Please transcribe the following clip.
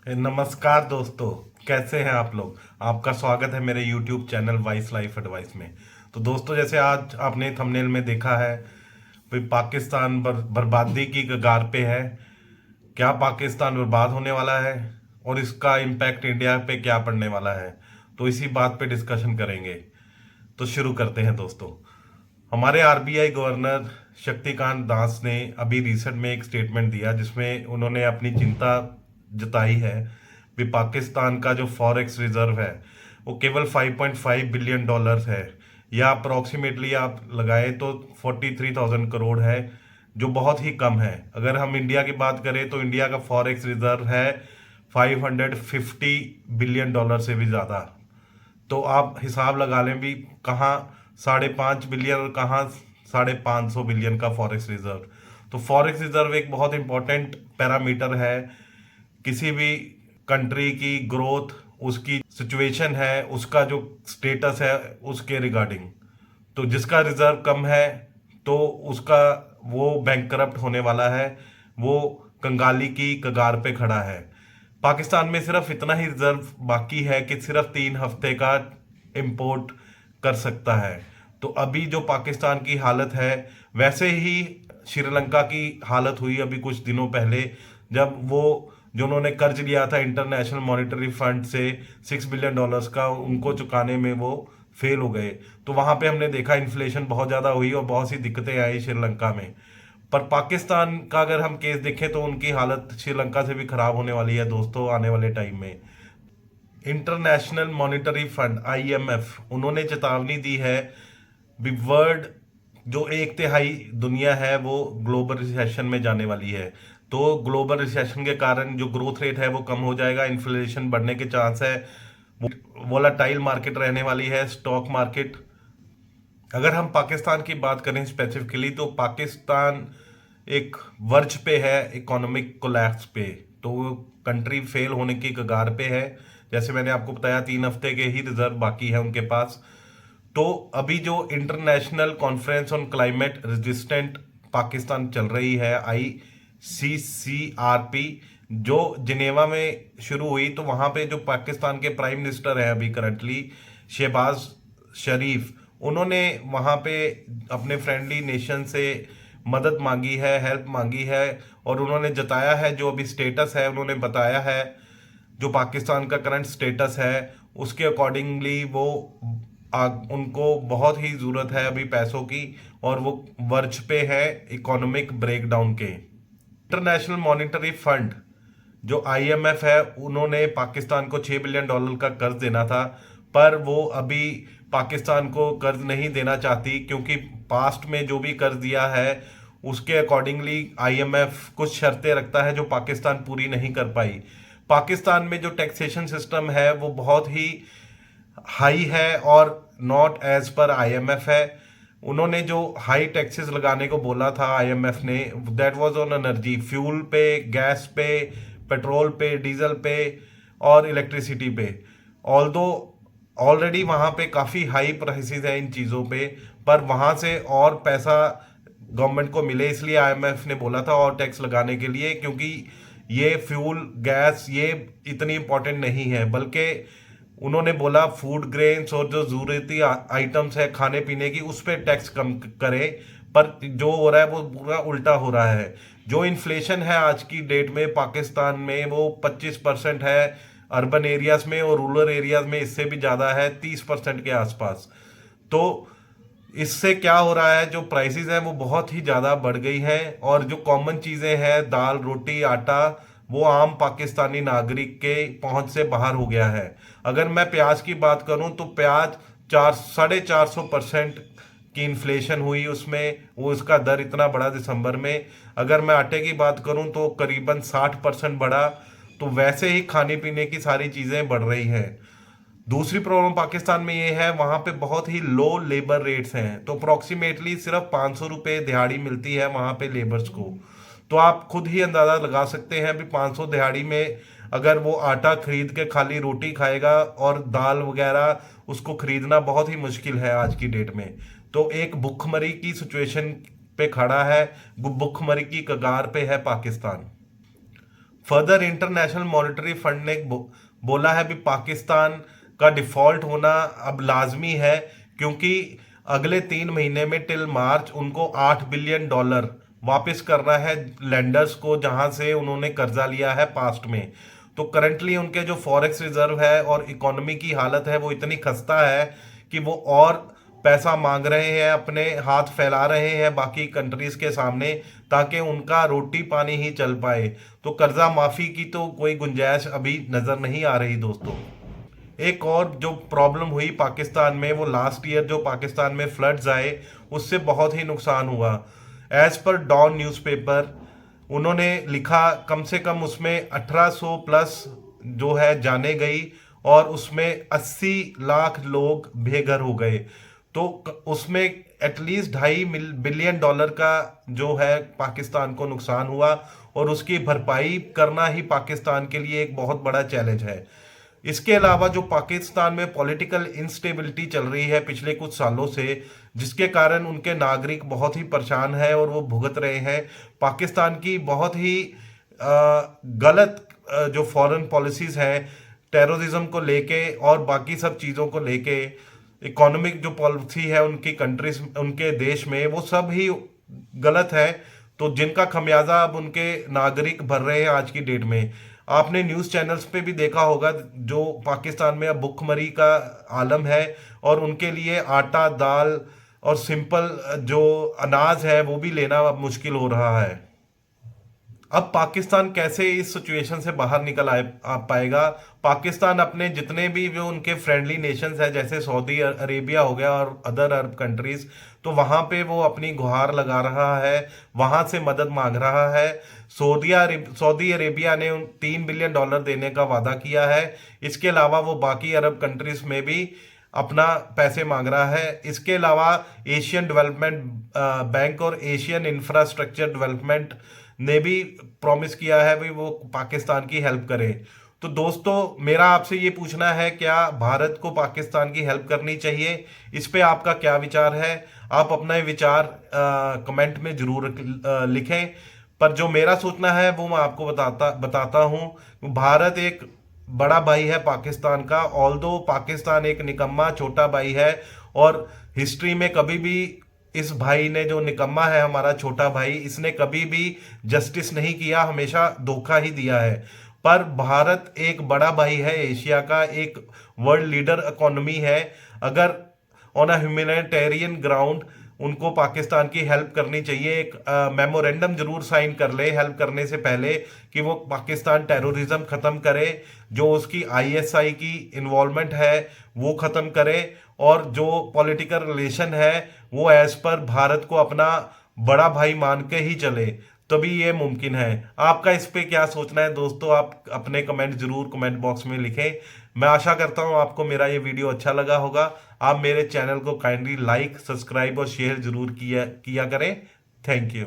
नमस्कार दोस्तों। कैसे हैं आप लोग। आपका स्वागत है मेरे YouTube channel vice life advice में। तो दोस्तों, जैसे आज आपने थंबनेल में देखा है, भाई पाकिस्तान बर्बादी की कगार पे है। क्या पाकिस्तान बर्बाद होने वाला है और इसका इम्पैक्ट इंडिया पे क्या पड़ने वाला है, तो इसी बात पे डिस्कशन करेंगे। तो शुरू करते हैं दोस्तों। हमारे आरबीआई गवर्नर शक्तिकांत दास ने अभी रिसेंट में एक स्टेटमेंट दिया जिसमें उन्होंने अपनी चिंता जताई है कि पाकिस्तान का जो फॉरेक्स रिजर्व है वो केवल 5.5 बिलियन डॉलर्स है, या अप्रोक्सीमेटली आप लगाए तो 43,000 करोड़ है, जो बहुत ही कम है। अगर हम इंडिया की बात करें तो इंडिया का फॉरेक्स रिजर्व है 550 बिलियन डॉलर से भी ज़्यादा। तो आप हिसाब लगा लें भी, कहाँ 5.5 बिलियन और कहाँ 550 बिलियन का फॉरेक्स रिजर्व। तो फॉरेक्स रिजर्व एक बहुत इंपॉर्टेंट पैरामीटर है किसी भी कंट्री की ग्रोथ, उसकी सिचुएशन है, उसका जो स्टेटस है उसके रिगार्डिंग। तो जिसका रिजर्व कम है तो उसका वो बैंक करप्ट होने वाला है, वो कंगाली की कगार पे खड़ा है। पाकिस्तान में सिर्फ इतना ही रिजर्व बाकी है कि सिर्फ 3 हफ्ते का इंपोर्ट कर सकता है। तो अभी जो पाकिस्तान की हालत है, वैसे ही श्रीलंका की हालत हुई अभी कुछ दिनों पहले, जब वो जो उन्होंने कर्ज लिया था इंटरनेशनल मॉनेटरी फंड से $6 बिलियन का, उनको चुकाने में वो फेल हो गए। तो वहां पे हमने देखा इन्फ्लेशन बहुत ज़्यादा हुई और बहुत सी दिक्कतें आई श्रीलंका में। पर पाकिस्तान का अगर हम केस देखें तो उनकी हालत श्रीलंका से भी खराब होने वाली है दोस्तों आने वाले टाइम में। इंटरनेशनल मॉनेटरी फंड IMF उन्होंने चेतावनी दी है भी वर्ल्ड जो 1/3 दुनिया है वो ग्लोबल रिसेशन में जाने वाली है। तो ग्लोबल रिसेशन के कारण जो ग्रोथ रेट है वो कम हो जाएगा, इन्फ्लेशन बढ़ने के चांस है, वोलाटाइल मार्केट रहने वाली है, स्टॉक मार्केट। अगर हम पाकिस्तान की बात करें स्पेसिफिकली तो पाकिस्तान एक वर्ज पे है, इकोनॉमिक कोलैप्स पे। तो वो कंट्री फेल होने की कगार पे है। जैसे मैंने आपको बताया 3 हफ्ते के ही रिजर्व बाकी है उनके पास। तो अभी जो international conference on climate resistant Pakistan चल रही है, ICCRP, जो जिनेवा में शुरू हुई, तो वहां पे जो पाकिस्तान के प्राइम मिनिस्टर हैं अभी करंटली, शहबाज शरीफ, उन्होंने वहां पे अपने फ्रेंडली नेशन से मदद मांगी है, हेल्प मांगी है। और उन्होंने जताया है जो अभी स्टेटस है, उन्होंने बताया है जो पाकिस्तान का करंट स्टेटस है उसके अकॉर्डिंगली वो उनको बहुत ही ज़रूरत है अभी पैसों की, और वो वर्ज पे है इकोनॉमिक ब्रेकडाउन के। इंटरनेशनल मॉनेटरी फंड जो IMF है, उन्होंने पाकिस्तान को $6 बिलियन का कर्ज देना था, पर वो अभी पाकिस्तान को कर्ज नहीं देना चाहती, क्योंकि पास्ट में जो भी कर्ज दिया है उसके अकॉर्डिंगली IMF कुछ शर्तें रखता है जो पाकिस्तान पूरी नहीं कर पाई। पाकिस्तान में जो टैक्सेशन सिस्टम है वो बहुत ही हाई है और नॉट एज पर IMF है। उन्होंने जो हाई टैक्सेस लगाने को बोला था IMF ने, that was on energy, fuel पे, गैस पे, पेट्रोल पे, डीजल पे और इलेक्ट्रिसिटी पे। ऑल्दो ऑलरेडी वहाँ पे काफ़ी हाई प्राइसेस है इन चीज़ों पे, पर वहाँ से और पैसा गवर्नमेंट को मिले इसलिए IMF ने बोला था और टैक्स लगाने के लिए, क्योंकि ये फ्यूल गैस ये इतनी इंपॉर्टेंट नहीं है, बल्कि उन्होंने बोला फूड ग्रेन्स और जो जरूरती आइटम्स है खाने पीने की उस पर टैक्स कम करे। पर जो हो रहा है वो पूरा उल्टा हो रहा है। जो इन्फ्लेशन है आज की डेट में पाकिस्तान में वो 25% है अर्बन एरियाज में, और रूरल एरियाज में इससे भी ज़्यादा है, 30% के आसपास। तो इससे क्या हो रहा है, जो प्राइसेस हैं वो बहुत ही ज़्यादा बढ़ गई हैं, और जो कॉमन चीज़ें हैं दाल रोटी आटा वो आम पाकिस्तानी नागरिक के पहुंच से बाहर हो गया है। अगर मैं प्याज की बात करूं तो प्याज 450% की इन्फ्लेशन हुई उसमें, वो इसका दर इतना बढ़ा दिसंबर में। अगर मैं आटे की बात करूं तो करीबन 60% बढ़ा। तो वैसे ही खाने पीने की सारी चीज़ें बढ़ रही हैं। दूसरी प्रॉब्लम पाकिस्तान में ये है, वहाँ पे बहुत ही लो लेबर रेट्स हैं। तो अप्रोक्सीमेटली सिर्फ 500 रुपये दिहाड़ी मिलती है वहाँ पे लेबर्स को। तो आप खुद ही अंदाज़ा लगा सकते हैं भी 500 दिहाड़ी में अगर वो आटा खरीद के खाली रोटी खाएगा और दाल वगैरह उसको खरीदना बहुत ही मुश्किल है आज की डेट में। तो एक भुखमरी की सिचुएशन पे खड़ा है, भुखमरी की कगार पे है Pakistan. Further international monetary fund ने बोला है भी पाकिस्तान का डिफॉल्ट होना अब लाजमी है, क्योंकि अगले 3 महीने में टिल मार्च उनको $8 बिलियन वापस करना है लेंडर्स को, जहां से उन्होंने कर्जा लिया है पास्ट में। तो करंटली उनके जो फॉरेक्स रिजर्व है और इकोनॉमी की हालत है वो इतनी खस्ता है कि वो और पैसा मांग रहे हैं, अपने हाथ फैला रहे हैं बाकी कंट्रीज के सामने, ताकि उनका रोटी पानी ही चल पाए। तो कर्जा माफी की तो कोई गुंजाइश अभी नजर नहीं आ रही दोस्तों। एक और जो प्रॉब्लम हुई पाकिस्तान में, वो लास्ट ईयर जो पाकिस्तान में फ्लड्स आए उससे बहुत ही नुकसान हुआ। एज पर डॉन न्यूज़पेपर उन्होंने लिखा कम से कम उसमें 1800 प्लस जो है जाने गई और उसमें 80 लाख लोग बेघर हो गए। तो उसमें एटलीस्ट $2.5 बिलियन का जो है पाकिस्तान को नुकसान हुआ, और उसकी भरपाई करना ही पाकिस्तान के लिए एक बहुत बड़ा चैलेंज है। इसके अलावा जो पाकिस्तान में पॉलिटिकल इंस्टेबिलिटी चल रही है पिछले कुछ सालों से, जिसके कारण उनके नागरिक बहुत ही परेशान हैं और वो भुगत रहे हैं। पाकिस्तान की बहुत ही गलत जो फॉरेन पॉलिसीज हैं टेररिज्म को लेके और बाकी सब चीज़ों को लेके, इकोनॉमिक जो पॉलिसी है उनकी कंट्रीज उनके देश में, वो सब ही गलत है। तो जिनका खमियाजा अब उनके नागरिक भर रहे हैं आज की डेट में। आपने न्यूज़ चैनल्स पे भी देखा होगा जो पाकिस्तान में अब भुखमरी का आलम है, और उनके लिए आटा दाल और सिंपल जो अनाज है वो भी लेना अब मुश्किल हो रहा है। अब पाकिस्तान कैसे इस सिचुएशन से बाहर निकल आ पाएगा? पाकिस्तान अपने जितने भी जो उनके फ्रेंडली नेशंस है, जैसे सऊदी अरेबिया हो गया और अदर अरब कंट्रीज, तो वहां पे वो अपनी गुहार लगा रहा है, वहां से मदद मांग रहा है। सऊदी अरेबिया ने $3 बिलियन देने का वादा किया है। इसके अलावा वो बाकी अरब कंट्रीज में भी अपना पैसे मांग रहा है। इसके अलावा एशियन डेवलपमेंट बैंक और एशियन इंफ्रास्ट्रक्चर डेवलपमेंट ने भी प्रॉमिस किया है भी वो पाकिस्तान की हेल्प करे। तो दोस्तों मेरा आपसे ये पूछना है, क्या भारत को पाकिस्तान की हेल्प करनी चाहिए? इस पे आपका क्या विचार है? आप अपना विचार कमेंट में जरूर लिखें। पर जो मेरा सोचना है वो मैं आपको बताता हूँ। भारत एक बड़ा भाई है पाकिस्तान का, ऑल्दो पाकिस्तान एक निकम्मा छोटा भाई है, और हिस्ट्री में कभी भी इस भाई ने, जो निकम्मा है हमारा छोटा भाई, इसने कभी भी जस्टिस नहीं किया, हमेशा धोखा ही दिया है। पर भारत एक बड़ा भाई है एशिया का, एक वर्ल्ड लीडर इकोनॉमी है। अगर ऑन अ ह्यूमैनिटेरियन ग्राउंड उनको पाकिस्तान की हेल्प करनी चाहिए। एक मेमोरेंडम जरूर साइन कर ले हेल्प करने से पहले, कि वो पाकिस्तान टेररिज्म खत्म करे, जो उसकी आईएसआई की इन्वॉल्वमेंट है वो खत्म करे, और जो पॉलिटिकल रिलेशन है वो एज पर भारत को अपना बड़ा भाई मान के ही चले, तभी ये मुमकिन है। आपका इस पे क्या सोचना है दोस्तों? आप अपने कमेंट जरूर कमेंट बॉक्स में लिखें। मैं आशा करता हूँ आपको मेरा ये वीडियो अच्छा लगा होगा। आप मेरे चैनल को काइंडली लाइक, सब्सक्राइब और शेयर जरूर किया करें। Thank you.